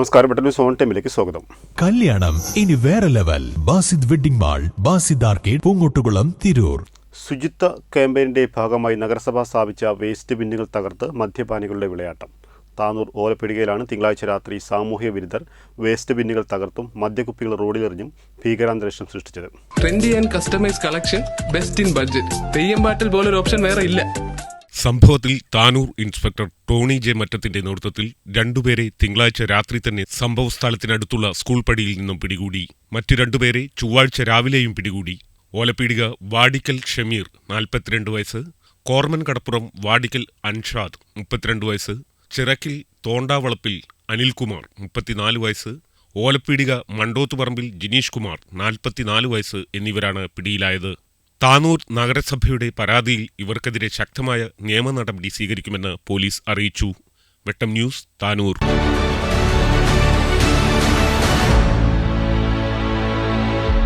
നമസ്കാരം. പെട്ടെന്ന് സോൺ ടൈമിലേക്ക് സ്വാഗതം. കല്യാണം ഇനി വേറെ level. Basid wedding mall, Basid arcade, Poonkottukulam, Tirur. ശുചിത്വ ക്യാമ്പയിന്റെ ഭാഗമായി നഗരസഭ സ്ഥാപിച്ച വേസ്റ്റ് ബിന്നുകൾ തകർത്ത് മദ്യപാനികളുടെ വിളയാട്ടം. താനൂർ ഓലപ്പിടികയിലാണ് തിങ്കളാഴ്ച രാത്രി സാമൂഹ്യ വിരുദ്ധർ വേസ്റ്റ് ബിന്നുകൾ തകർത്തും മദ്യക്കുപ്പികൾ റോഡിലെറിഞ്ഞും ഭീകരാന്തരീക്ഷം സൃഷ്ടിച്ചത്. Trendy and customise collection, best in budget. Theyyam പാട്ടിൽ പോലൊരു ഓപ്ഷൻ വേറെ ഇല്ല. സംഭവത്തിൽ താനൂർ ഇൻസ്പെക്ടർ ടോണി ജെ മറ്റത്തിന്റെ നേതൃത്വത്തിൽ രണ്ടുപേരെ തിങ്കളാഴ്ച രാത്രി തന്നെ സംഭവസ്ഥലത്തിനടുത്തുള്ള സ്കൂൾ പടിയിൽ നിന്നും പിടികൂടി. മറ്റു രണ്ടുപേരെ ചൊവ്വാഴ്ച രാവിലെയും പിടികൂടി. ഓലപ്പീടിക വാടിക്കൽ ഷമീർ 42 വയസ്സ്, കോർമൻ കടപ്പുറം വാടിക്കൽ അൻഷാദ് 32 വയസ്സ്, ചിറക്കിൽ തോണ്ടാവളപ്പിൽ അനിൽകുമാർ 34 വയസ്സ്, ഓലപ്പീടിക മണ്ടോത്തുപറമ്പിൽ ജിനീഷ് കുമാർ 44 വയസ്സ് എന്നിവരാണ് പിടിയിലായത്. താനൂർ നഗരസഭയുടെ പരാതിയിൽ ഇവർക്കെതിരെ ശക്തമായ നിയമ നടപടി സ്വീകരിക്കുമെന്ന് പോലീസ് അറിയിച്ചു. വെട്ടം ന്യൂസ്, താനൂർ.